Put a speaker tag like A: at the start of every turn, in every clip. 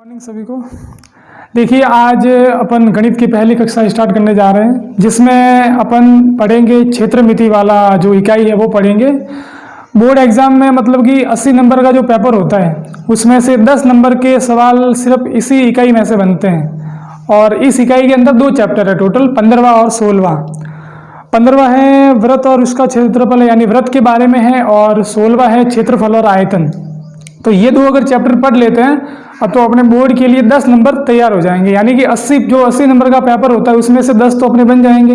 A: Morning सभी को। देखिए आज अपन गणित की पहली कक्षा स्टार्ट करने जा रहे हैं, जिसमें अपन पढ़ेंगे क्षेत्रमिति वाला जो इकाई है वो पढ़ेंगे। बोर्ड एग्जाम में मतलब कि 80 नंबर का जो पेपर होता है उसमें से 10 नंबर के सवाल सिर्फ इसी इकाई में से बनते हैं। और इस इकाई के अंदर 2 चैप्टर है टोटल, 15वां और 16वां। 15वां है वृत्त और उसका क्षेत्रफल यानी वृत्त के बारे में है, और 16वां है क्षेत्रफल और आयतन। तो ये 2 अगर चैप्टर पढ़ लेते हैं तो अपने बोर्ड के लिए 10 नंबर तैयार हो जाएंगे, यानी कि 80 नंबर का पेपर होता है उसमें से 10 तो अपने बन जाएंगे।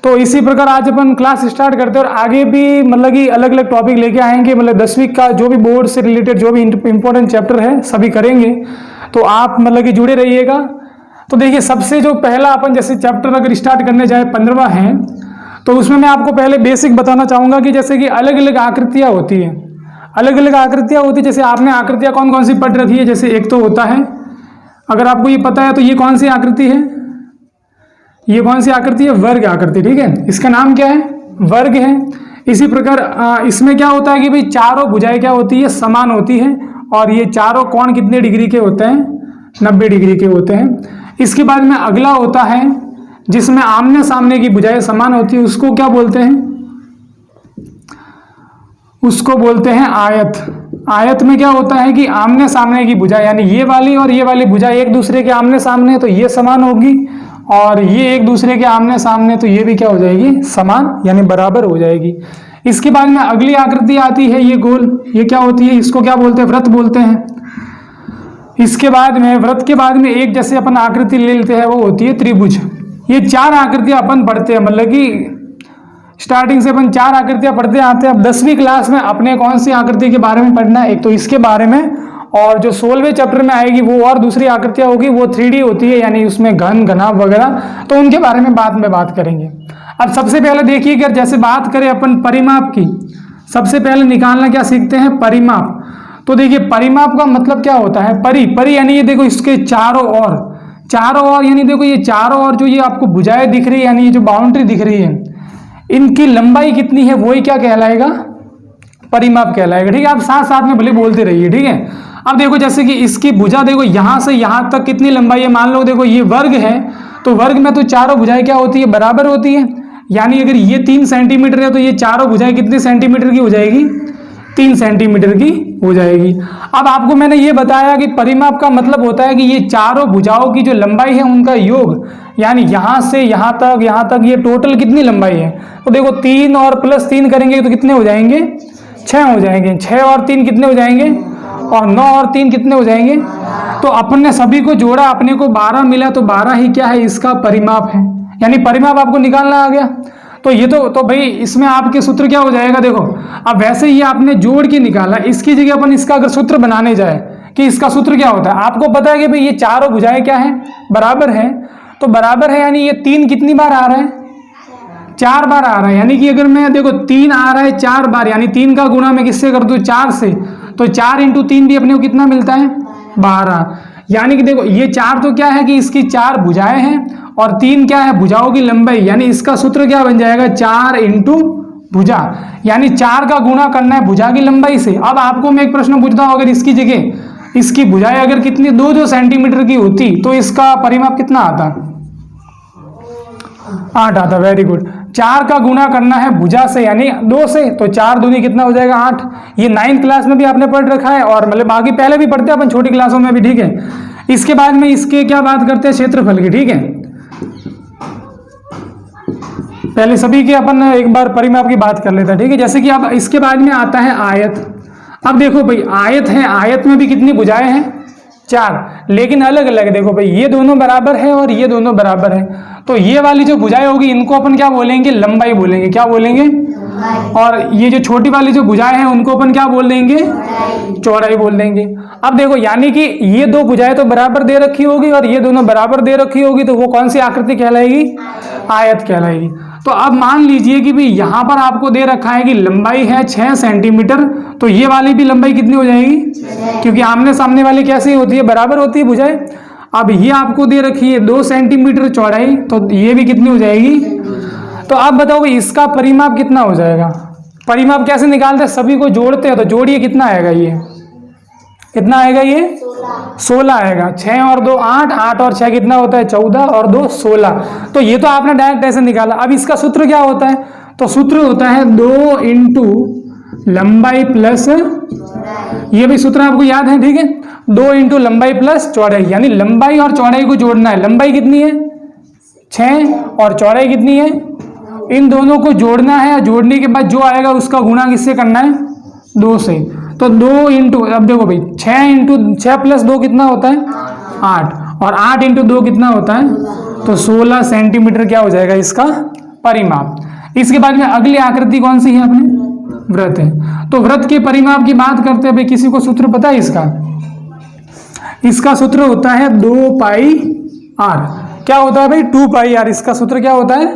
A: तो इसी प्रकार आज अपन क्लास स्टार्ट करते हैं और आगे भी मतलब कि अलग अलग टॉपिक लेके आएंगे। मतलब 10वीं का जो भी बोर्ड से रिलेटेड जो भी इंपॉर्टेंट चैप्टर है सभी करेंगे, तो आप मतलब कि जुड़े रहिएगा। तो देखिए सबसे जो पहला अपन जैसे चैप्टर अगर स्टार्ट करने जाए 15वां है, तो उसमें मैं आपको पहले बेसिक बताना चाहूँगा कि जैसे कि अलग अलग आकृतियाँ होती हैं, अलग अलग आकृतियाँ होती है। जैसे आपने आकृतियाँ कौन कौन सी पढ़ रखी है, जैसे एक तो होता है, अगर आपको ये पता है तो ये कौन सी आकृति है, ये कौन सी आकृति है, वर्ग आकृति। ठीक है, इसका नाम क्या है, वर्ग है। इसी प्रकार इसमें क्या होता है कि भाई चारों भुजाएं क्या होती है, समान होती है, और ये चारों कोण कितने डिग्री के होते हैं, 90 डिग्री के होते हैं। इसके बाद में अगला होता है जिसमें आमने सामने की भुजाएं समान होती है, उसको क्या बोलते हैं, उसको बोलते हैं आयत। आयत में क्या होता है कि आमने सामने की भुजा यानी ये वाली और ये वाली भुजा एक दूसरे के आमने सामने, तो ये समान होगी, और ये एक दूसरे के आमने सामने तो ये भी क्या हो जाएगी, समान यानी बराबर हो जाएगी। इसके बाद में अगली आकृति आती है ये गोल, ये क्या होती है, इसको क्या बोलते हैं, वृत्त बोलते हैं। इसके बाद में वृत्त के बाद में एक जैसे अपन आकृति ले लेते हैं वो होती है त्रिभुज। ये 4 आकृतियां अपन पढ़ते हैं, मतलब कि स्टार्टिंग से अपन 4 आकृतियां पढ़ते आते हैं। अब 10वीं क्लास में अपने कौन सी आकृति के बारे में पढ़ना है, एक तो इसके बारे में, और जो 16वें चैप्टर में आएगी वो और दूसरी आकृतियां होगी, वो 3D होती है, यानी उसमें घन घनाभ वगैरह, तो उनके बारे में बाद में बात करेंगे। अब सबसे पहले देखिए, अगर जैसे बात करें अपन परिमाप की, सबसे पहले निकालना क्या सीखते हैं, परिमाप। तो देखिए परिमाप का मतलब क्या होता है, परी यानी ये देखो इसके चारों ओर यानी देखो ये चारों ओर जो ये आपको भुजाएं दिख रही है, यानी ये जो बाउंड्री दिख रही है, इनकी लंबाई कितनी है वही क्या कहलाएगा, परिमाप कहलाएगा। ठीक है, आप साथ साथ में भले बोलते रहिए। ठीक है, अब देखो जैसे कि इसकी भुजा देखो यहां से यहां तक कितनी लंबाई है, मान लो देखो ये वर्ग है, तो वर्ग में तो चारों भुजाएं क्या होती है, बराबर होती है। यानी अगर ये 3 सेंटीमीटर है तो ये चारों भुजाएं कितने सेंटीमीटर की हो जाएगी, 3 सेंटीमीटर की हो जाएगी। अब आपको मैंने ये बताया कि परिमाप का मतलब होता है कि ये चारों भुजाओं की जो लंबाई है उनका योग, यानी यहां से यहां तक ये टोटल कितनी लंबाई है। तो देखो 3 और प्लस 3 करेंगे तो कितने हो जाएंगे, 6 हो जाएंगे। 6 और 3 कितने हो जाएंगे, और 9 और 3 कितने हो जाएंगे। तो अपन ने सभी को जोड़ा, अपने को 12 मिला, तो 12 ही क्या है, इसका परिमाप है, यानी परिमाप आपको निकालना आ गया। तो ये तो भाई इसमें आपके सूत्र क्या हो जाएगा, देखो अब वैसे ही आपने जोड़ के निकाला, इसकी जगह अपन इसका अगर सूत्र बनाने जाए कि इसका सूत्र क्या होता है, आपको पता है कि भाई ये चारों भुजाएं क्या है, बराबर है। तो बराबर है यानी ये 3 कितनी बार आ रहा है, 4 बार आ रहा है। यानी कि अगर मैं देखो 3 आ रहा है 4 बार, यानी 3 का गुणा मैं किससे कर दूं, 4 से, तो 4 × 3 भी अपने को कितना मिलता है, 12। यानी कि देखो ये 4 तो क्या है कि इसकी 4 भुजाएं हैं, और 3 क्या है, भुजाओं की लंबाई, यानी इसका सूत्र क्या बन जाएगा, 4 × भुजा, यानी 4 का गुणा करना है भुजा की लंबाई से। अब आपको मैं एक प्रश्न पूछता हूं, अगर इसकी जगह इसकी भुजाएं अगर कितनी 2 सेंटीमीटर की होती तो इसका परिमाप कितना आता, 8 आता। Very good. 4 का गुणा करना है भुजा से यानी 2 से, तो 4 दूनी कितना हो जाएगा, 8। ये 9th क्लास में भी आपने पढ़ रखा है, और मतलब बाकी पहले भी पढ़ते हैं अपन छोटी क्लासों में भी। ठीक है, इसके बाद में इसके क्या बात करते हैं, क्षेत्रफल की। ठीक है, पहले सभी के अपन एक बार परिमाप की बात कर लेते हैं। ठीक है, जैसे कि अब इसके बाद में आता है आयत। अब देखो भाई आयत है, आयत में भी कितनी भुजाएं हैं, 4, लेकिन अलग अलग। देखो भाई ये दोनों बराबर है और ये दोनों बराबर है, तो ये वाली जो भुजाएं होगी इनको अपन क्या बोलेंगे, लंबाई बोलेंगे। क्या बोलेंगे, और ये जो छोटी वाली जो भुजाएं हैं उनको अपन क्या बोल देंगे, चौड़ाई बोल देंगे। अब देखो यानी कि ये 2 भुजाएं तो बराबर दे रखी होगी और ये दोनों बराबर दे रखी होगी, तो वो कौन सी आकृति कहलाएगी, आयत कहलाएगी। तो अब मान लीजिए कि भाई यहां पर आपको दे रखा है कि लंबाई है 6 सेंटीमीटर, तो ये वाली भी लंबाई कितनी हो जाएगी, क्योंकि आमने सामने वाली कैसी होती है, बराबर होती है भुजाएं। अब ये आपको दे रखी है 2 सेंटीमीटर चौड़ाई, तो ये भी कितनी हो जाएगी। तो आप बताओ भाई इसका परिमाप कितना हो जाएगा, परिमाप कैसे निकालते हैं, सभी को जोड़ते हैं, तो जोड़िए कितना आएगा, ये कितना आएगा, ये 16 आएगा। 6 और 2 8, 8 और 6 कितना होता है 14 और 2 16। तो ये तो आपने डायरेक्ट ऐसे निकाला। अब इसका सूत्र क्या होता है, तो सूत्र होता है 2 इंटू लंबाई प्लस, ये भी सूत्र आपको याद है, ठीक है। 2 इंटू लंबाई प्लस चौड़ाई, यानी लंबाई और चौड़ाई को जोड़ना है। लंबाई कितनी है 6 और चौड़ाई कितनी है, इन दोनों को जोड़ना है। जोड़ने के बाद जो आएगा उसका गुणा किससे करना है 2 से। तो 2 इंटू, अब देखो भाई 6 इंटू 6 प्लस 2 कितना होता है 8, और 8 इंटू 2 कितना होता है, तो 16 सेंटीमीटर क्या हो जाएगा इसका परिमाप। इसके बाद में अगली आकृति कौन सी है अपने, वृत्त है। तो वृत्त के परिमाप की बात करते हैं भाई, किसी को सूत्र पता है इसका, इसका सूत्र होता है 2 पाई आर। क्या होता है भाई 2 पाई आर, इसका सूत्र क्या होता है।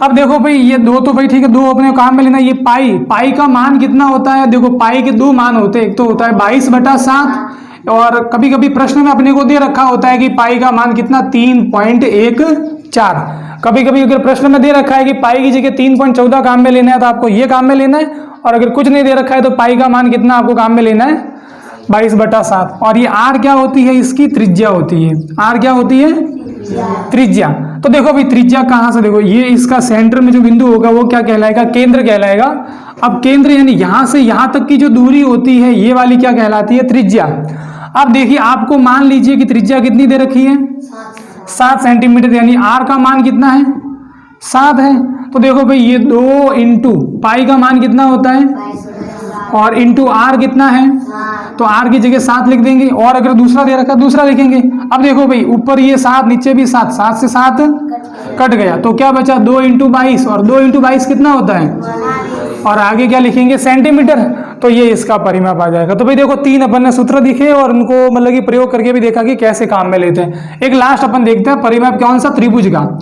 A: अब देखो भाई ये 2 तो भाई ठीक है, 2 अपने काम में लेना। ये पाई, पाई का मान कितना होता है, देखो पाई के 2 मान होते हैं, एक तो होता है 22/7, और कभी कभी प्रश्न में अपने को दे रखा होता है कि पाई का मान कितना 3.14। कभी कभी अगर प्रश्न में दे रखा है कि पाई की जगह 3.14 काम में लेना है, तो आपको ये काम में लेना है। और अगर कुछ नहीं दे रखा है तो पाई का मान कितना आपको काम में लेना है 22/7। और ये आर क्या होती है, इसकी त्रिज्या होती है। आर क्या होती है, त्रिज्या। तो देखो भाई त्रिज्या कहाँ से, देखो ये इसका सेंटर में जो बिंदु होगा वो क्या कहलाएगा, केंद्र कहलाएगा। अब केंद्र यानी यहां से यहां तक की जो दूरी होती है ये वाली क्या कहलाती है, त्रिज्या। अब देखिए आपको मान लीजिए कि त्रिज्या कितनी दे रखी है 7 सेंटीमीटर, यानी आर का मान कितना है 7 है। तो देखो भाई ये 2 इंटू पाई का मान कितना होता है, और इंटू आर कितना है, तो आर की जगह 7 लिख देंगे। और अगर दूसरा दे रखा दूसरा लिखेंगे। अब देखो भाई ऊपर ये 7 नीचे भी 7, 7 से 7 कट गया, तो क्या बचा 2 इंटू 22, और 2 इंटू 22 कितना होता है, और आगे क्या लिखेंगे सेंटीमीटर। तो ये इसका परिमाप आ जाएगा। तो भाई देखो 3 अपन ने सूत्र दिखे और उनको मतलब कि प्रयोग करके भी देखा कि कैसे काम में लेते हैं। एक लास्ट अपन देखते हैं परिमाप कौन सा, त्रिभुज का।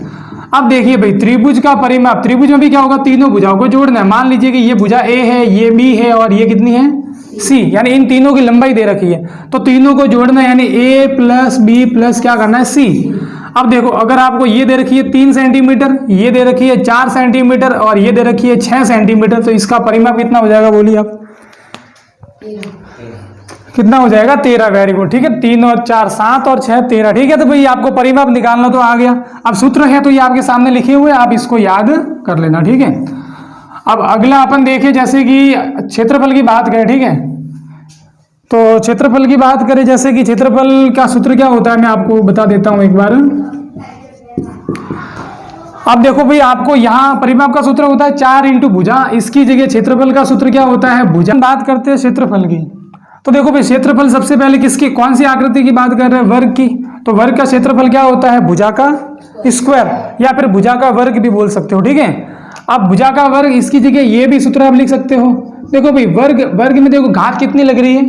A: अब देखिए भाई त्रिभुज का परिमाप, त्रिभुज में भी क्या होगा, तीनों भुजाओं को जोड़ना है। मान लीजिए कि ये भुजा ए है, ये बी है, और ये कितनी है सी, यानी इन तीनों की लंबाई दे रखी है। तो तीनों को जोड़ना है, यानी ए प्लस बी प्लस क्या करना है सी। अब देखो अगर आपको ये दे रखी है 3 सेंटीमीटर, ये दे रखी है 4 सेंटीमीटर, और ये दे रखी है 6 सेंटीमीटर, तो इसका परिमाप कितना हो जाएगा, बोलिए आप कितना हो जाएगा 13। वेरी गुड, ठीक है। 3 और 4 7 और 6 13, ठीक है। तो भाई आपको परिमाप निकालना तो आ गया। अब सूत्र है तो ये आपके सामने लिखे हुए, आप इसको याद कर लेना, ठीक है। अब अगला अपन देखें, जैसे कि क्षेत्रफल की बात करें, ठीक है। तो क्षेत्रफल की बात करें, जैसे कि क्षेत्रफल का सूत्र क्या होता है मैं आपको बता देता हूं एक बार। अब देखो भाई आपको यहाँ परिमाप का सूत्र होता है 4 इंटू भुजा, इसकी जगह क्षेत्रफल का सूत्र क्या होता है भुजा। बात करते हैं क्षेत्रफल की, तो देखो भाई क्षेत्रफल सबसे पहले किसकी, कौन सी आकृति की बात कर रहे हैं, वर्ग की। तो वर्ग का क्षेत्रफल क्या होता है, भुजा का स्क्वायर, या फिर भुजा का वर्ग भी बोल सकते हो, ठीक है। अब भुजा का वर्ग, इसकी जगह ये भी सूत्र आप लिख सकते हो। देखो भाई वर्ग, वर्ग में देखो घात कितनी लग रही है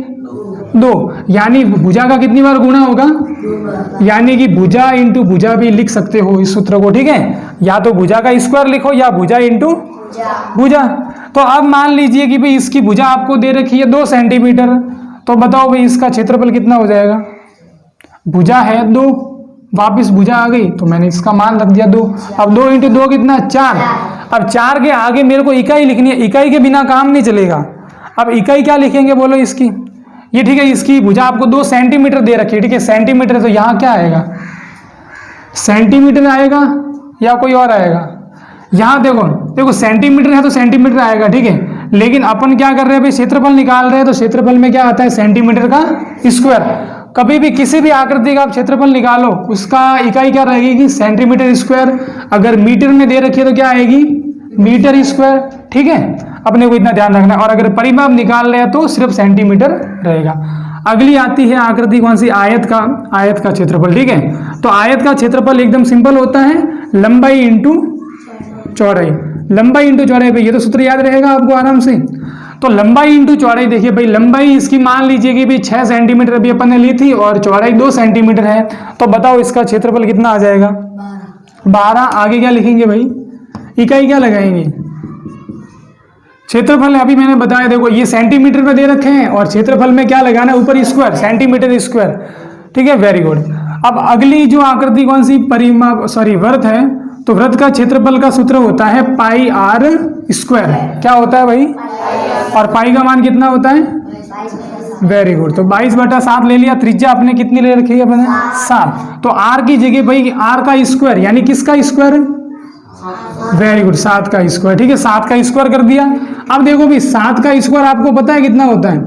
A: 2, यानी भुजा का कितनी बार गुणा होगा, यानी कि भुजा इंटू भुजा भी लिख सकते हो इस सूत्र को, ठीक है। या तो भुजा का स्क्वायर लिखो या भुजा इंटू भुजा। तो अब मान लीजिए कि भाई इसकी भुजा आपको दे रखी है 2 सेंटीमीटर, तो बताओ भाई इसका क्षेत्रफल कितना हो जाएगा। भुजा है 2, वापिस भुजा आ गई तो मैंने इसका मान रख दिया 2। अब 2 इंटू 2 कितना 4। अब 4 के आगे मेरे को इकाई लिखनी है, इकाई के बिना काम नहीं चलेगा। अब इकाई क्या लिखेंगे बोलो इसकी, ये ठीक है। इसकी भुजा आपको 2 सेंटीमीटर दे रखी है, ठीक है। सेंटीमीटर, तो यहाँ क्या आएगा सेंटीमीटर आएगा या कोई और आएगा, यहाँ देखो देखो सेंटीमीटर है तो सेंटीमीटर आएगा, ठीक है। लेकिन अपन क्या कर रहे हैं भाई क्षेत्रफल निकाल रहे हैं, तो क्षेत्रफल में क्या आता है सेंटीमीटर का स्क्वायर। कभी भी किसी भी आकृति का आप क्षेत्रफल निकालो उसका इकाई क्या रहेगी सेंटीमीटर स्क्वायर। अगर मीटर में दे रखी है तो क्या आएगी मीटर स्क्वायर, ठीक है। अपने को इतना ध्यान रखना है। और अगर परिमाप निकाल रहे हैं तो सिर्फ सेंटीमीटर रहेगा। अगली आती है आकृति कौन सी, आयत का क्षेत्रफल, ठीक है। तो आयत का क्षेत्रफल एकदम सिंपल होता है, लंबाई इंटू चौड़ाई। लंबाई इंटू चौड़ाई पे ये तो सूत्र याद रहेगा आपको आराम से। तो लंबाई इंटू चौड़ाई, देखिए भाई लंबाई इसकी मान लीजिए कि भाई 6 सेंटीमीटर अभी अपन ने ली थी और चौड़ाई 2 सेंटीमीटर है, तो बताओ इसका क्षेत्रफल कितना आ जाएगा 12। आगे क्या लिखेंगे भाई, इकाई क्या लगाएंगे, क्षेत्रफल अभी मैंने बताया। देखो ये सेंटीमीटर में दे रखे हैं और क्षेत्रफल में क्या लगाना है ऊपर स्क्वायर, सेंटीमीटर स्क्वायर, ठीक है। Very good. अब अगली जो आकृति कौन सी, परिमाप वृत्त है। तो वृत्त का क्षेत्रफल का सूत्र होता है पाई आर स्क्वायर। क्या होता है भाई, और पाई का मान कितना होता है वेरी गुड। तो 22/7 ले लिया। त्रिज्या आपने कितनी ले रखी है अपने? 7। तो r की जगह भाई r का स्क्वायर यानी किसका स्क्वायर? वेरी गुड, 7 का स्क्वायर। ठीक है, 7 का स्क्वायर कर दिया। अब देखो भाई 7 का स्क्वायर आपको पता है कितना होता है?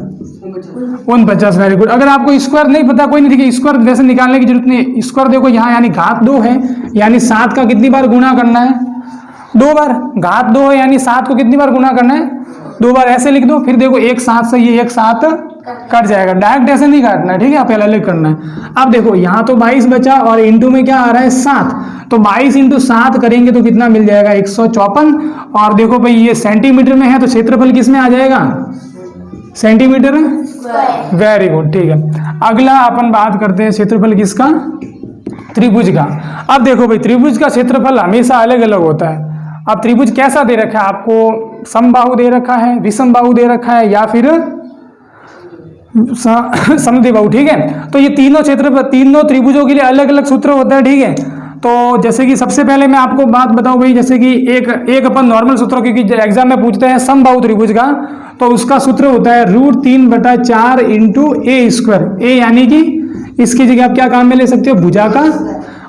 A: 49। Very good. अगर आपको स्क्वायर नहीं पता कोई नहीं, ठीक है, स्क्वायर वैसे निकालने की जरूरत नहीं। स्क्वायर देखो यहाँ यानी घात 2 है, यानी 7 का कितनी बार गुणा करना है? 2 बार। घात 2 है यानी 7 को कितनी बार गुणा करना है? 2 बार। ऐसे लिख दो। फिर देखो एक 7 से ये एक 7 कट जाएगा। डायरेक्ट ऐसे नहीं काटना है, ठीक है, पहले अलग करना है। अब देखो यहाँ तो 22 बचा और इंटू में क्या आ रहा है? 7। तो 22 × 7 करेंगे तो कितना मिल जाएगा? 154। और देखो भाई ये सेंटीमीटर में है तो क्षेत्रफल किस में आ जाएगा? सेंटीमीटर। वेरी गुड, ठीक है। अगला अपन बात करते हैं क्षेत्रफल किसका? त्रिभुज का। अब देखो भाई त्रिभुज का क्षेत्रफल हमेशा अलग अलग होता है। अब त्रिभुज कैसा दे रखा है आपको? समबाहु दे रखा है, विषमबाहु दे रखा है, या फिर समद्विबाहु। ठीक है, तो ये तीनों क्षेत्रफल, तीनों त्रिभुजों के लिए अलग अलग सूत्र होता है। ठीक है, तो जैसे कि सबसे पहले मैं आपको बात बताऊं भाई, जैसे कि एक अपन नॉर्मल सूत्र, क्योंकि एग्जाम में पूछते हैं समबाहु त्रिभुज का, तो उसका सूत्र होता है √3/4 × a²। ए यानी कि इसकी जगह आप क्या काम में ले सकते हो? भुजा का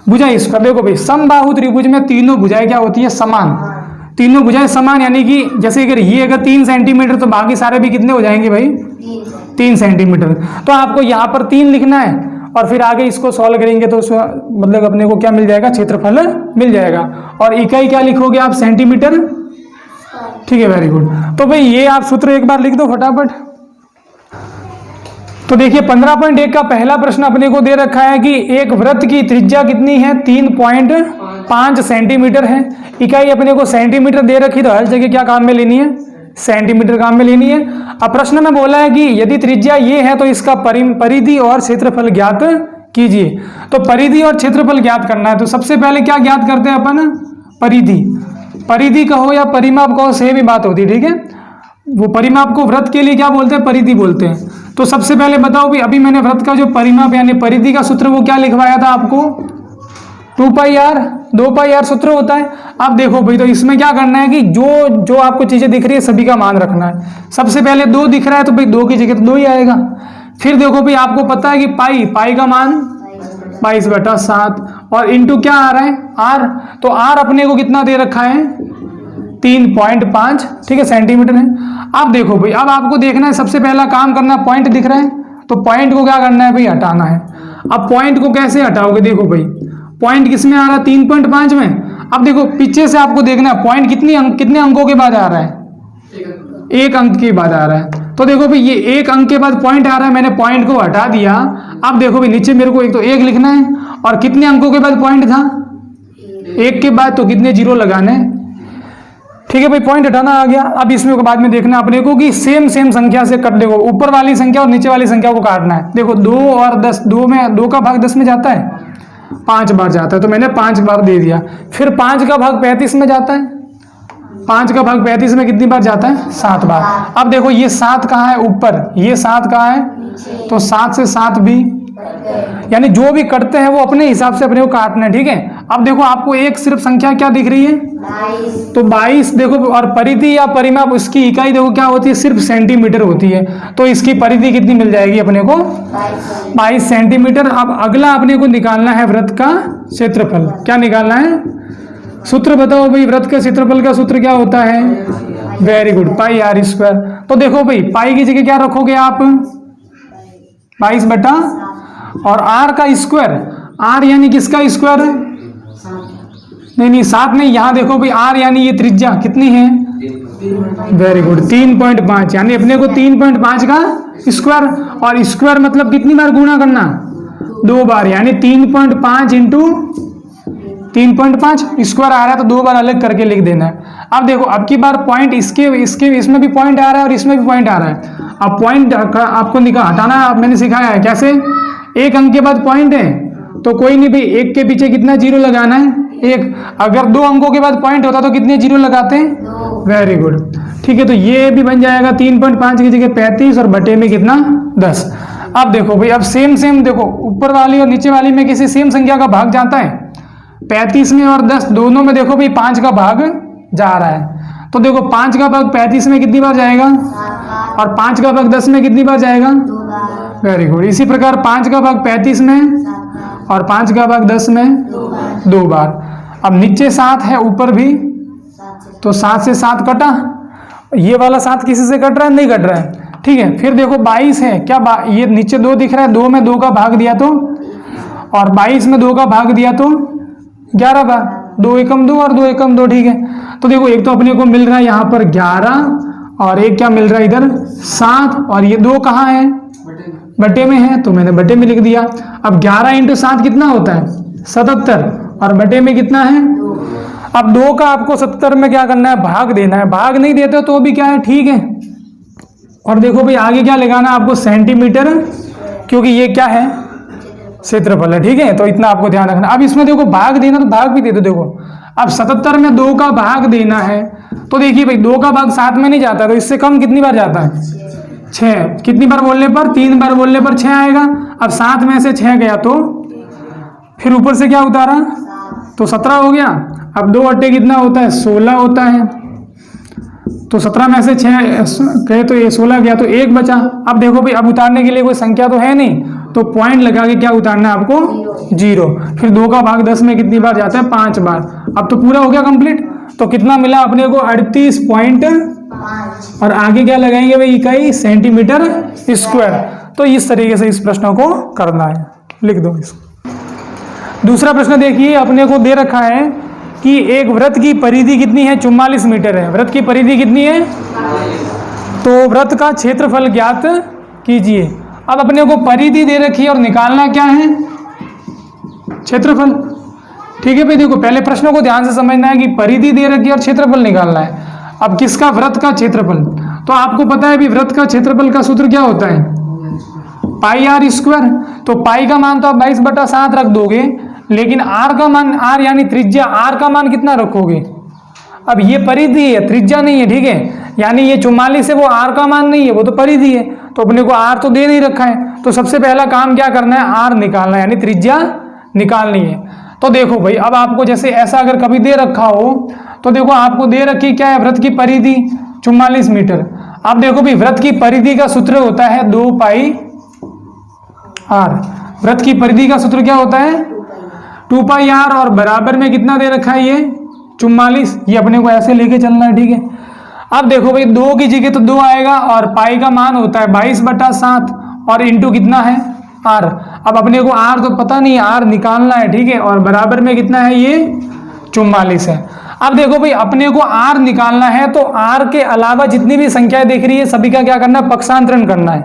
A: भुजा स्क्वायर। देखो भाई समबाहु त्रिभुज में तीनों भुजाएं क्या होती है? समान। तीनों भुजाएं समान यानी कि जैसे अगर ये अगर 3 सेंटीमीटर तो बाकी सारे भी कितने हो जाएंगे भाई? 3 सेंटीमीटर। तो आपको यहाँ पर 3 लिखना है और फिर आगे इसको सॉल्व करेंगे तो मतलब अपने को क्या मिल जाएगा? क्षेत्रफल मिल जाएगा। और इकाई क्या लिखोगे आप? सेंटीमीटर। ठीक है, वेरी गुड। तो भाई ये आप सूत्र एक बार लिख दो फटाफट। तो देखिए 15.1 का पहला प्रश्न अपने को दे रखा है कि एक वृत्त की त्रिज्या कितनी है? 3.5 सेंटीमीटर है। इकाई अपने को सेंटीमीटर दे रखी, तो हर जगह क्या काम में लेनी है? सेंटीमीटर काम में लेनी है। अब प्रश्न में बोला है कि यदि त्रिज्या ये है तो इसका परिधि और क्षेत्रफल ज्ञात कीजिए। तो परिधि और क्षेत्रफल ज्ञात करना है, तो सबसे पहले क्या ज्ञात करते हैं अपन? परिधि। परिधि कहो या परिमाप कहो सेम ही बात होती है। ठीक है, वो परिमाप को वृत्त के लिए क्या बोलते हैं? परिधि बोलते हैं। तो सबसे पहले बताओ भी, अभी मैंने वृत्त का जो परिमाप यानी परिधि का सूत्र वो क्या लिखवाया था आपको? 2πr, 2πr सूत्र होता है। अब देखो भाई तो इसमें क्या करना है कि जो आपको चीजें दिख रही है सभी का मान रखना है। सबसे पहले 2 दिख रहा है तो भाई 2 की जगह तो 2 ही आएगा। फिर देखो भाई आपको पता है कि पाई का मान 22/7 और इंटू क्या आ रहा है? r। तो r अपने को कितना दे रखा है? 3.5। ठीक है, सेंटीमीटर है। अब देखो भाई, अब आपको देखना है, सबसे पहला काम करना है, पॉइंट दिख रहा है तो पॉइंट को क्या करना है भाई? हटाना है। अब पॉइंट को कैसे हटाओगे? देखो भाई पॉइंट किस में आ रहा है? 3.5 में। अब देखो पीछे से आपको देखना है पॉइंट कितने अंकों के बाद आ रहा है? 1 अंक के बाद आ रहा है। तो देखो भाई ये 1 अंक के बाद पॉइंट आ रहा है, मैंने पॉइंट को हटा दिया। अब देखो भाई नीचे मेरे को एक तो 1 लिखना है और कितने अंकों के बाद पॉइंट था? 1 के बाद, तो कितने 0 लगाने? ठीक है भाई, पॉइंट हटाना आ गया। अब इसमें के बाद में देखना अपने को कि सेम संख्या से कट, देखो ऊपर वाली संख्या और नीचे वाली संख्या को काटना है। देखो 2 और 10, 2 का भाग 10 में जाता है, 5 बार जाता है, तो मैंने 5 बार दे दिया। फिर 5 का भाग 35 में जाता है, 5 का भाग 35 में कितनी बार जाता है? 7 बार। अब देखो ये 7 कहाँ है? ऊपर। ये 7 कहाँ है? तो 7 से 7 भी, यानी जो भी कटते हैं वो अपने हिसाब से अपने को काटना है। ठीक है, अब देखो आपको एक सिर्फ संख्या क्या दिख रही है? 22। तो 22 देखो, और परिधि या परिमाप उसकी इकाई देखो क्या होती है? सिर्फ सेंटीमीटर होती है। तो इसकी परिधि कितनी मिल जाएगी अपने को? 22 सेंटीमीटर। अब अगला अपने को निकालना है वृत्त का क्षेत्रफल। क्या निकालना है? सूत्र बताओ भाई, वृत्त के क्षेत्रफल का सूत्र क्या होता है? Very good, πr²। तो देखो भाई पाई की जगह क्या रखोगे आप? 22/, और r का स्क्वायर। r यानी किसका स्क्वायर? नहीं 7 नहीं, यहाँ देखो भाई r यानी ये त्रिज्या कितनी है? वेरी गुड, 3.5, यानी अपने को 3.5 का स्क्वायर। और स्क्वायर मतलब कितनी बार गुणा करना? 2 बार, यानी 3.5 × 3.5 स्क्वायर आ रहा है तो 2 बार अलग करके लिख देना है। अब देखो अब की बार पॉइंट इसमें भी पॉइंट आ रहा है और इसमें भी पॉइंट आ रहा है। अब पॉइंट आपको हटाना है, मैंने सिखाया है कैसे। 1 अंक के बाद पॉइंट है तो कोई नहीं भाई, 1 के पीछे कितना 0 लगाना है? 1। अगर 2 अंकों के बाद पॉइंट होता तो कितने 0 लगाते हैं? वेरी गुड, ठीक है। तो ये भी बन जाएगा 3.5 की जगह 35 और बटे में कितना? 10। अब देखो भाई, अब सेम देखो ऊपर वाली और नीचे वाली में किसी सेम संख्या का भाग जाता है। 35 में और 10 दोनों में देखो भाई 5 का भाग जा रहा है। तो देखो 5 का भाग 35 में कितनी बार जाएगा? और 5 का भाग 10 में कितनी बार जाएगा? Very good. इसी प्रकार 5 का भाग 35 में और 5 का भाग 10 में 2 बार। अब नीचे 7 है, ऊपर भी, तो 7 से 7 कटा, ये वाला 7 किसी से कट रहा है? नहीं कट रहा है, ठीक है। फिर देखो 22 है, क्या ये नीचे 2 दिख रहा है, 2 में 2 का भाग दिया तो, और 22 में 2 का भाग दिया तो 11 बार, 2 एकम 2 और 2 एकम 2, ठीक है। तो देखो एक तो अपने को मिल रहा है यहाँ पर 11 और एक क्या मिल रहा है इधर 7, और ये 2 कहाँ है? बटे में है, तो मैंने बटे में लिख दिया। अब 11 इंटू 7 कितना होता है? 77, और बटे में कितना है? अब 2 का आपको 77 में क्या करना है? भाग देना है। भाग नहीं देते तो भी क्या है, ठीक है। और देखो भाई आगे क्या लगाना है आपको? सेंटीमीटर, क्योंकि ये क्या है? क्षेत्रफल है, ठीक है। तो इतना आपको ध्यान रखना। अब इसमें देखो भाग देना, तो भाग भी दे दो। देखो अब 77 में 2 का भाग देना है, तो देखिए भाई 2 का भाग 7 में नहीं जाता, तो इससे कम कितनी बार जाता है? 6। कितनी बार बोलने पर? 3 बार बोलने पर 6 आएगा। अब 7 में से 6 गया तो फिर ऊपर से क्या उतारा? तो 17 हो गया। अब 2 अट्टे कितना होता है? 16 होता है। तो 17 में से 6 कहे तो ये 16 गया, तो 1 बचा। अब देखो भाई अब उतारने के लिए कोई संख्या तो है नहीं, तो पॉइंट लगा के क्या उतारना है आपको? 0। फिर 2 का भाग 10 में कितनी बार जाता है? 5 बार। अब तो पूरा हो गया कंप्लीट। तो कितना मिला अपने को? 38.5, और आगे क्या लगाएंगे भाई? इकाई सेंटीमीटर स्क्वायर। तो इस तरीके से इस प्रश्न को करना है, लिख दो इसको। दूसरा प्रश्न देखिए, अपने को दे रखा है कि एक वृत्त की परिधि कितनी है? 44 मीटर है। वृत्त की परिधि कितनी है? तो वृत्त का क्षेत्रफल ज्ञात कीजिए। अब अपने को परिधि दे रखी है और निकालना क्या है? क्षेत्रफल, ठीक है भाई। देखो पहले प्रश्नों को ध्यान से समझना है कि परिधि दे रखी है और क्षेत्रफल निकालना है। अब किसका? वृत्त का क्षेत्रफल। तो आपको पता है भी वृत्त का क्षेत्रफल का सूत्र क्या होता है? पाई आर स्क्वायर। तो पाई का मान तो आप 22/7 रख दोगे, लेकिन आर का मान, आर यानी त्रिज्या, आर का मान कितना रखोगे? अब ये परिधि है, त्रिज्या नहीं है, ठीक है। यानी ये 44 है, वो आर का मान नहीं है, वो तो परिधि है। तो अपने को आर तो दे नहीं रखा है, तो सबसे पहला काम क्या करना है? आर निकालना है, यानी त्रिज्या निकालनी है। तो देखो भाई अब आपको जैसे ऐसा अगर कभी दे रखा हो, तो देखो आपको दे रखी क्या है? वृत्त की परिधि 44 मीटर। अब देखो भाई वृत्त की परिधि का सूत्र होता है 2 पाई आर। वृत्त की परिधि का सूत्र क्या होता है? 2 पाई आर, और बराबर में कितना दे रखा है? ये 44। ये अपने को ऐसे लेके चलना है, ठीक है। अब देखो भाई 2 की जगह तो 2 आएगा, और पाई का मान होता है 22/7, और इंटू कितना है? आर। अब अपने को आर तो पता नहीं, आर निकालना है, ठीक है। और बराबर में कितना है? ये 44 है। अब देखो भाई अपने को आर निकालना है, तो आर के अलावा जितनी भी संख्याएं दिख रही है सभी का क्या करना है? पक्षांतरण करना है।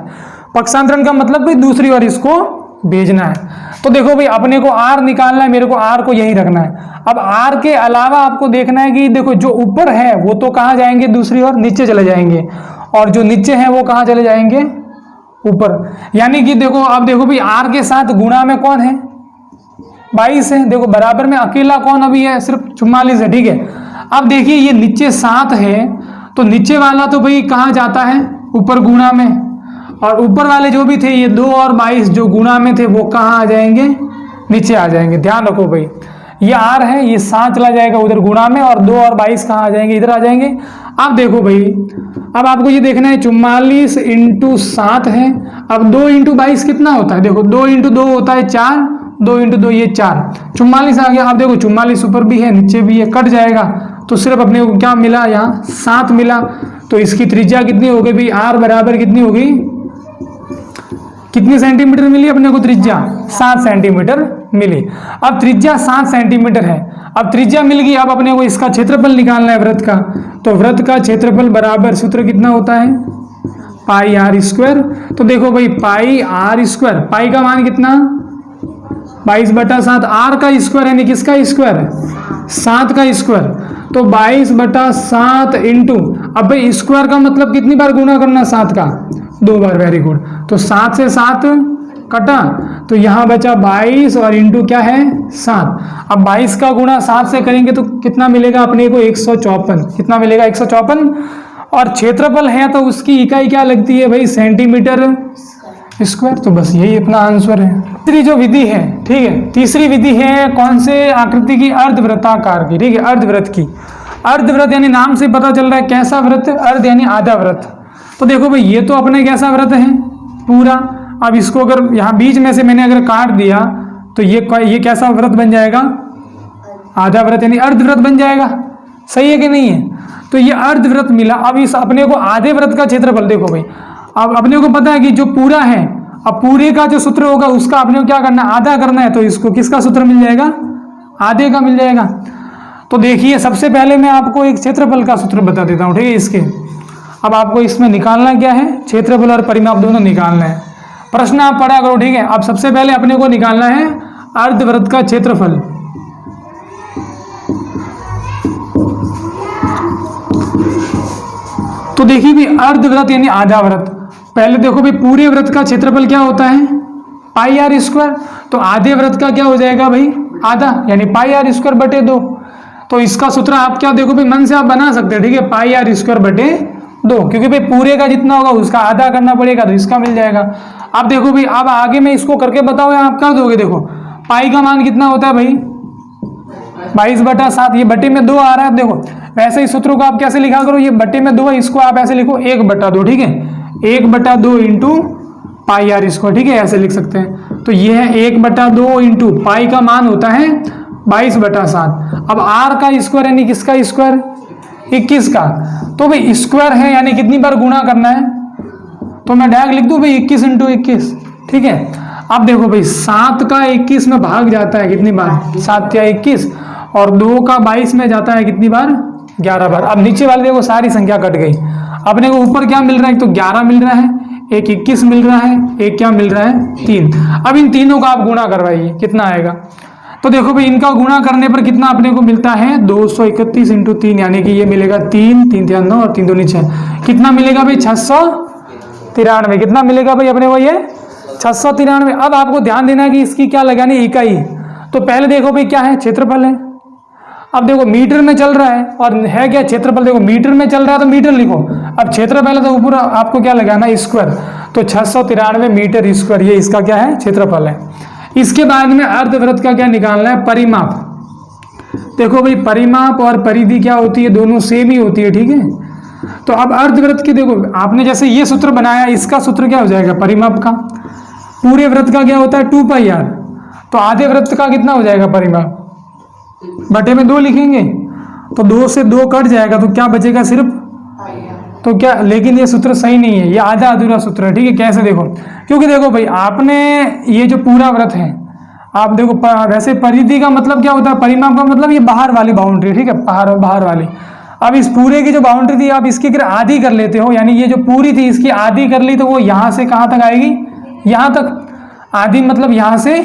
A: पक्षांतरण का मतलब भाई दूसरी ओर इसको भेजना है। तो देखो भाई अपने को आर निकालना है, मेरे को आर को यही रखना है। अब आर के अलावा आपको देखना है कि देखो जो ऊपर है वो तो कहाँ जाएंगे? दूसरी ओर नीचे चले जाएंगे, और जो नीचे है वो कहाँ चले जाएंगे? ऊपर। यानी कि देखो अब देखो भाई आर के साथ गुणा में कौन है? 22 है। देखो बराबर में अकेला कौन अभी है? सिर्फ 44 है, ठीक है। अब देखिए ये नीचे 7 है, तो नीचे वाला तो भाई कहाँ जाता है? ऊपर गुणा में, और ऊपर वाले जो भी थे ये 2 और 22 जो गुणा में थे वो कहाँ आ जाएंगे? नीचे आ जाएंगे। ध्यान रखो भाई ये आर है, ये 7 चला जाएगा उधर गुणा में, और 2 और 22 कहाँ आ जाएंगे? इधर आ जाएंगे। अब देखो भाई अब आपको ये देखना है 44 इंटू 7 है। अब 2 इंटू 22 कितना होता है? देखो 2 इंटू 2 होता है 4, 2 इंटू 2 ये 4, 44 आ गया। अब देखो 44 ऊपर भी है नीचे भी है, कट जाएगा, तो सिर्फ अपने को क्या मिला? यहाँ 7 मिला। तो इसकी त्रिज्या कितनी हो गई भाई? आर बराबर कितनी होगी? कितनी सेंटीमीटर मिली अपने को? त्रिज्या 7 सेंटीमीटर मिली। अब त्रिज्या 7 सेंटीमीटर है। अब त्रिज्या मिल गई, अब अपने को इसका क्षेत्रफल निकालना है वृत्त का। तो वृत्त का क्षेत्रफल बराबर सूत्र कितना होता है? पाई आर स्क्वायर। तो देखो भाई पाई आर स्क्वायर, पाई का मान कितना? 22/7। आर का स्क्वायर यानी किसका स्क्वायर? 7 का स्क्वायर। तो 22/7 इंटू, अब भाई स्क्वायर का मतलब कितनी बार गुणा करना? 7 का 2 बार। Very good. तो 7 से 7 कटा, तो यहाँ बचा 22 और इंटू क्या है? 7। अब 22 का गुणा 7 से करेंगे तो कितना मिलेगा अपने को? 154। कितना मिलेगा? 154। और क्षेत्रफल है तो उसकी इकाई क्या लगती है भाई? Centimetre square. तो बस यही अपना आंसर है। तीसरी जो विधि है, ठीक है, तीसरी विधि है कौन से? आकृति की? अर्धवृत्ताकार की, ठीक है, अर्धवृत्त की। अर्धवृत्त यानी नाम से पता चल रहा है कैसा वृत्त? अर्ध यानी आधा वृत्त। तो देखो भाई ये तो अपने कैसा वृत्त है? पूरा। अब इसको अगर यहाँ बीच में से मैंने अगर काट दिया तो ये कैसा व्रत बन जाएगा? आधा व्रत यानी अर्धव्रत बन जाएगा। सही है कि नहीं है? तो ये अर्धव्रत मिला। अब इस अपने को आधे व्रत का क्षेत्रफल देखो भाई, अब अपने को पता है कि जो पूरा है, अब पूरे का जो सूत्र होगा उसका अपने को क्या करना है? आधा करना है। तो इसको किसका सूत्र मिल जाएगा? आधे का मिल जाएगा। तो देखिए सबसे पहले मैं आपको एक क्षेत्रफल का सूत्र बता देता हूँ, ठीक है? इसके अब आपको इसमें निकालना क्या है? क्षेत्रफल और परिमाप दोनों निकालना है। प्रश्न आप पढ़ा करो, ठीक है? अब सबसे पहले अपने को निकालना है अर्धव्रत का क्षेत्रफल। तो देखिए भी अर्धव्रत यानी आधा व्रत। पहले देखो भाई पूरे व्रत का क्षेत्रफल क्या होता है? पाई आर स्क्वायर। तो आधे व्रत का क्या हो जाएगा भाई? आधा, यानी पाई आर स्क्वायर बटे 2। तो इसका सूत्र आप क्या देखो भाई मन से आप बना सकते हैं, ठीक है? पाई आर स्क्वायर बटे 2, क्योंकि भाई पूरे का जितना होगा उसका आधा करना पड़ेगा तो इसका मिल जाएगा। अब देखो भाई अब आगे मैं इसको करके बताओ या आप कर दोगे? देखो पाई का मान कितना होता है भाई? 22/7। ये बटे में 2 आ रहा है। देखो वैसे ही सूत्रों को आप कैसे लिखा करो? ये बटे में 2 है, इसको आप ऐसे लिखो 1/2, ठीक है? 1/2 इंटू पाई आर स्क्वायर, ठीक है? ऐसे लिख सकते हैं। तो ये है 1/2 इंटू पाई का मान होता है 22/7। अब आर का स्क्वायर यानी किसका स्क्वायर? 21 का। तो भाई स्क्वायर है यानी कितनी बार गुणा करना है? तो मैं डायरेक्ट लिख दूं भाई 21 इंटू 21, ठीक है? अब देखो भाई 7 का 21 में भाग जाता है कितनी बार? 7 या 21। और 2 का 22 में जाता है कितनी बार? 11 बार। अब नीचे वाले देखो सारी संख्या कट गई। अपने को ऊपर क्या मिल रहा है? एक तो 11 मिल रहा है, एक 21 मिल रहा है, एक क्या मिल रहा है? 3। अब इन तीनों का आप गुणा करवाइए, कितना आएगा? तो देखो भाई इनका गुणा करने पर कितना अपने को मिलता है? 231 इंटू 3, यानी कि ये मिलेगा 3 3 3 9 और 3 2 6। कितना मिलेगा भाई? 693। कितना मिलेगा भाई अपने को? ये 693। अब आपको ध्यान देना है कि इसकी क्या लगानी? इकाई। तो पहले देखो भाई क्या है? क्षेत्रफल है। अब देखो मीटर में चल रहा है और है क्या? क्षेत्रफल। देखो मीटर में चल रहा है तो मीटर लिखो। अब क्षेत्रफल है तो ऊपर आपको क्या लगाना? स्क्वायर। तो 693 मीटर स्क्वायर, ये इसका क्या है? क्षेत्रफल है। इसके बाद में अर्धव्रत का क्या निकालना है? परिमाप। देखो भाई परिमाप और परिधि क्या होती है? दोनों सेम ही होती है, ठीक है? तो अब अर्धव्रत की देखो आपने जैसे ये सूत्र बनाया, इसका सूत्र क्या हो जाएगा? परिमाप का। पूरे व्रत का क्या होता है? 2πr। तो आधे व्रत का कितना हो जाएगा? परिमाप बटे में 2 लिखेंगे तो 2 से 2 कट जाएगा तो क्या बचेगा? सिर्फ। तो क्या, लेकिन ये सूत्र सही नहीं है, ये आधा अधूरा सूत्र है, ठीक है? कैसे देखो? क्योंकि देखो भाई आपने ये जो पूरा व्रत है आप देखो वैसे परिधि का मतलब क्या होता है? परिमाप का मतलब ये बाहर वाली बाउंड्री, ठीक है? बाहर वाली। अब इस पूरे की जो बाउंड्री थी आप इसकी अगर आधी कर लेते हो, यानी ये जो पूरी थी इसकी आधी कर ली तो वो यहाँ से कहाँ तक आएगी? यहाँ तक। आधी मतलब यहाँ से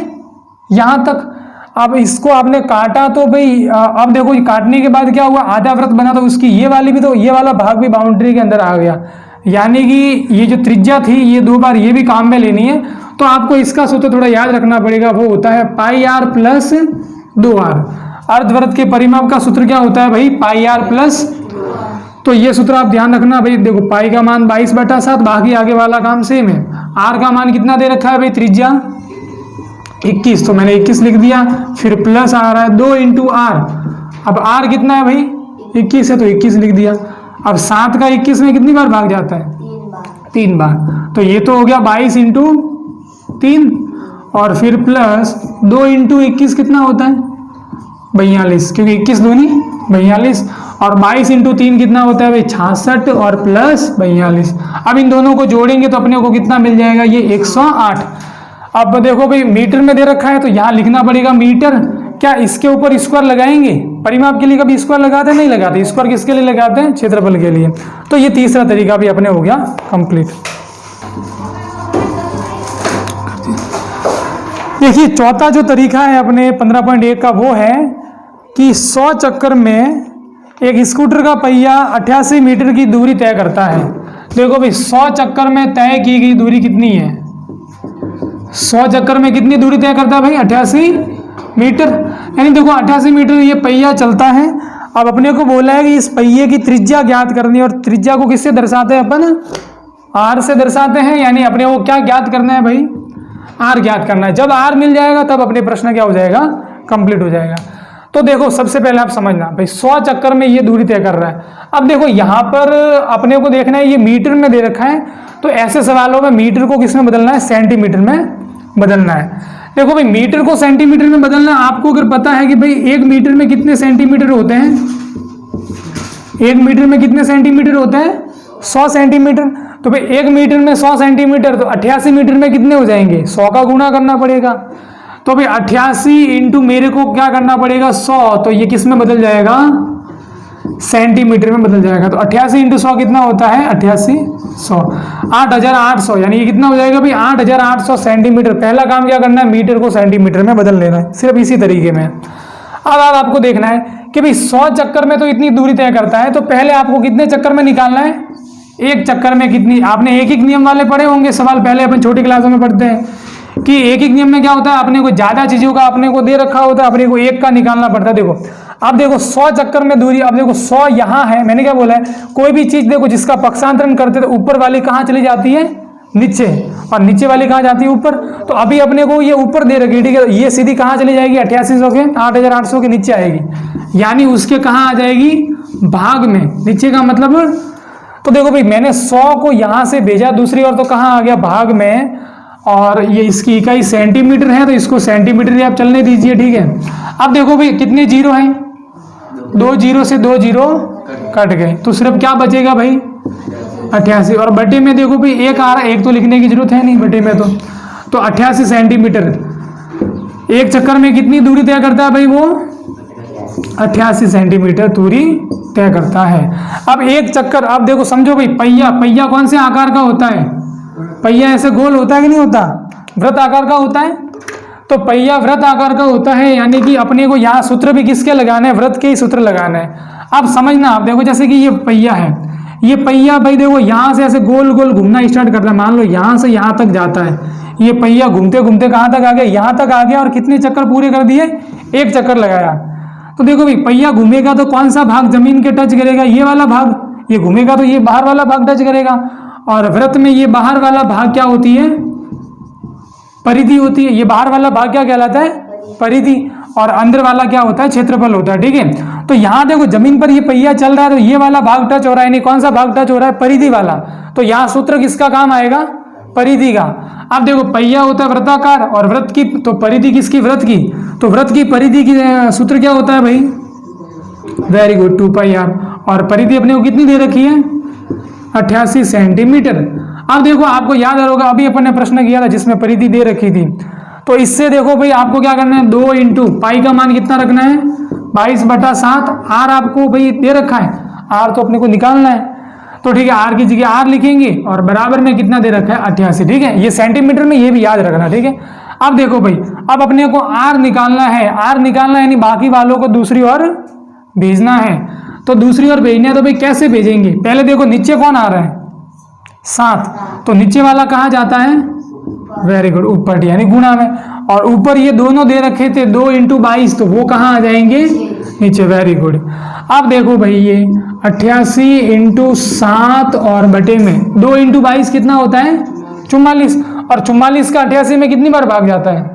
A: यहाँ तक। अब इसको आपने काटा तो भाई अब देखो काटने के बाद क्या हुआ? आधा व्रत बना तो उसकी ये वाली भी, तो ये वाला भाग भी बाउंड्री के अंदर आ गया। यानी कि ये जो त्रिज्या थी ये 2 बार ये भी काम में लेनी है। तो आपको इसका सूत्र थोड़ा याद रखना पड़ेगा, वो होता है पाई आर प्लस 2r। अर्धव्रत के परिमाप का सूत्र क्या होता है भाई? पाई आर प्लस। तो ये सूत्र आप ध्यान रखना भाई। देखो पाई का मान 22/7, बाकी आगे वाला काम सेम है। आर का मान कितना दे रखा है भाई? त्रिज्या 21, तो मैंने 21 लिख दिया। फिर प्लस आ रहा है 2 इंटू आर। अब आर कितना है भाई? 21 है तो 21 लिख दिया। अब 7 का 21 में कितनी बार भाग जाता है? 3 बार। तो ये तो हो गया 22 इंटू 3 और फिर प्लस 2 इंटू 21 कितना होता है? 42, क्योंकि 21 दूनी 42। और 22 इंटू 3 कितना होता है भाई? 66 और प्लस 42। अब इन दोनों को जोड़ेंगे तो अपने को कितना मिल जाएगा? ये 108। अब देखो भाई मीटर में दे रखा है तो यहाँ लिखना पड़ेगा मीटर। क्या इसके ऊपर स्क्वायर लगाएंगे? परिमाप के लिए कभी स्क्वायर लगाते हैं? नहीं लगाते। स्क्वायर किसके लिए लगाते हैं? क्षेत्रफल के लिए। तो ये तीसरा तरीका भी अपने हो गया कंप्लीट। देखिए चौथा जो तरीका है अपने 15.1 का वो है कि 100 चक्कर में एक स्कूटर का पहिया 88 मीटर की दूरी तय करता है। देखो भाई 100 चक्कर में तय की गई दूरी कितनी है? 100 चक्कर में कितनी दूरी तय करता है भाई? 88 मीटर। यानी देखो 88 मीटर ये पहिया चलता है। अब अपने को बोला है कि इस पहिए की त्रिज्या ज्ञात करनी है, और त्रिज्या को किससे दर्शाते हैं अपन? आर से दर्शाते हैं। यानी अपने को क्या ज्ञात करना है भाई? आर ज्ञात करना है। जब आर मिल जाएगा तब अपने प्रश्न क्या हो जाएगा? कंप्लीट हो जाएगा। तो देखो सबसे पहले आप समझना भाई 100 चक्कर में ये दूरी तय कर रहा है। अब देखो यहाँ पर अपने को देखना है ये मीटर में दे रखा है, तो ऐसे सवालों में मीटर को किस में बदलना है, सेंटीमीटर में बदलना है। देखो भाई मीटर को सेंटीमीटर में बदलना, आपको अगर पता है कि भाई 1 मीटर में कितने सेंटीमीटर होते हैं, 1 मीटर में कितने सेंटीमीटर होते हैं, 100 सेंटीमीटर। तो भाई 1 मीटर में 100 सेंटीमीटर, तो 88 मीटर में कितने हो जाएंगे, 100 का गुणा करना पड़ेगा। तो भाई 88 इंटू मेरे को क्या करना पड़ेगा 100, तो ये किस में बदल जाएगा, सेंटीमीटर में बदल जाएगा। तो 88 इंटू 100 कितना होता है, 88 100, 8800, यानी ये कितना हो जाएगा भाई 8800 सेंटीमीटर। पहला काम क्या करना है, मीटर को सेंटीमीटर में बदल लेना है, सिर्फ इसी तरीके में। अब आपको देखना है कि भाई 100 चक्कर में तो इतनी दूरी तय करता है, तो पहले आपको कितने चक्कर में निकालना है, एक चक्कर में कितनी। आपने एक नियम वाले पढ़े होंगे सवाल, पहले अपन छोटी क्लासों में पढ़ते हैं कि एक नियम में क्या होता है, अपने को ज्यादा चीजों का अपने को दे रखा होता है, अपने को एक का निकालना पड़ता है। देखो अब देखो 100 चक्कर में दूरी, अब देखो 100 यहाँ है, मैंने क्या बोला है, कोई भी चीज देखो जिसका पक्षांतरण करते तो ऊपर वाली कहाँ चली जाती है, नीचे, और नीचे वाली कहाँ जाती है, ऊपर। तो अभी अपने को ये ऊपर दे रखी, ठीक है, ये सीधी कहाँ चली जाएगी, 8800 के 8800 के नीचे आएगी, यानी उसके कहाँ आ जाएगी, भाग में, नीचे का मतलब। तो देखो भाई मैंने 100 को यहाँ से भेजा दूसरी ओर, तो कहाँ आ गया, भाग में, और ये इसकी इकाई सेंटीमीटर है, तो इसको सेंटीमीटर ही आप चलने दीजिए, ठीक है। अब देखो भाई कितने जीरो हैं, 2 जीरो से 2 जीरो कट गए, तो सिर्फ क्या बचेगा भाई 88, और बटे में देखो भाई एक आ रहा है, एक तो लिखने की जरूरत है नहीं बटे में, तो 88 सेंटीमीटर। एक चक्कर में कितनी दूरी तय करता है भाई, वो 88 सेंटीमीटर दूरी तय करता है। अब एक चक्कर, अब देखो समझो भाई पहिया कौन से आकार का होता है, पहिया ऐसे गोल होता है कि नहीं होता, वृत्त आकार का होता है। तो पहिया वृत्त आकार का होता है, यानी कि अपने को यहाँ सूत्र भी किसके लगाने हैं, वृत्त के ही सूत्र लगाने हैं। अब समझना, आप देखो जैसे कि ये पहिया है, ये पहिया भाई देखो यहाँ से ऐसे गोल गोल घूमना स्टार्ट करता है, मान लो यहाँ से यहाँ तक जाता है, ये पहिया घूमते घूमते कहाँ तक आ गया, यहाँ तक आ गया, और कितने चक्कर पूरे कर दिए, एक चक्कर लगाया। तो देखो भाई पहिया घूमेगा तो कौन सा भाग जमीन के टच करेगा, ये वाला भाग, ये घूमेगा तो ये बाहर वाला भाग टच करेगा, और वृत्त में ये बाहर वाला भाग क्या होती है, परिधि होती है। ये बाहर वाला भाग क्या कहलाता है, परिधि, और अंदर वाला क्या होता है, क्षेत्रफल होता है, ठीक है। तो यहाँ देखो जमीन पर ये पहिया चल रहा है, तो ये वाला भाग टच हो रहा है, नहीं कौन सा भाग टच हो रहा है, परिधि वाला। तो यहाँ सूत्र किसका काम आएगा, परिधि का। अब देखो पहिया होता है वृत्ताकार, और वृत्त की तो परिधि किसकी, वृत्त की, तो वृत्त की परिधि की सूत्र क्या होता है भाई, वेरी गुड 2πr, और परिधि अपने को कितनी दे रखी है, 88 सेंटीमीटर। अब देखो आपको याद होगा अभी अपन ने प्रश्न किया था जिसमें परिधि दे रखी थी, तो इससे देखो भाई आपको क्या करना है, 2 इंटू पाई का मान कितना रखना है, 22/7। आर आपको भाई दे रखा है, आर तो अपने को निकालना है, तो ठीक है आर की जगह आर लिखेंगे, और बराबर में कितना दे रखा है 88, ठीक है। ये सेंटीमीटर में, ये भी याद रखना, ठीक है। अब देखो भाई अब अपने को आर निकालना है, आर निकालना है यानी बाकी वालों को दूसरी ओर भेजना है। तो दूसरी ओर भेजना है तो भाई कैसे भेजेंगे, पहले देखो नीचे कौन आ रहा है, 7, तो नीचे वाला कहाँ जाता है, वेरी गुड ऊपर, यानी गुणा में, और ऊपर ये दोनों दे रखे थे 2 इंटू 22, तो वो कहाँ आ जाएंगे, नीचे, वेरी गुड। अब देखो भाई ये 88 इंटू 7 और बटे में 2 इंटू 22 कितना होता है, 44, और 44 का 88 में कितनी बार भाग जाता है,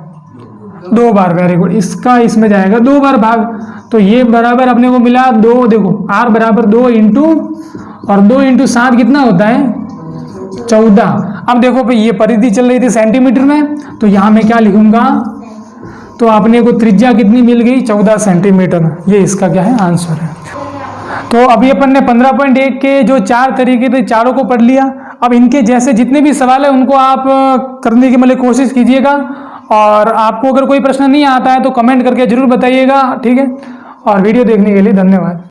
A: 2 बार, वेरी गुड। इसका इसमें जाएगा 2 बार भाग, तो ये बराबर अपने को मिला 2, देखो आर बराबर 2 इंटू, और 2 इंटू 7 कितना होता है 14। अब देखो भाई ये परिधि चल रही थी सेंटीमीटर में, तो यहाँ मैं क्या लिखूंगा, तो अपने को त्रिज्या कितनी मिल गई, 14 सेंटीमीटर। ये इसका क्या है, आंसर है। तो अभी अपन ने 15.1 के जो 4 तरीके थे चारों को पढ़ लिया। अब इनके जैसे जितने भी सवाल है उनको आप करने की मतलब कोशिश कीजिएगा, और आपको अगर कोई प्रश्न नहीं आता है तो कमेंट करके जरूर बताइएगा, ठीक है। और वीडियो देखने के लिए धन्यवाद।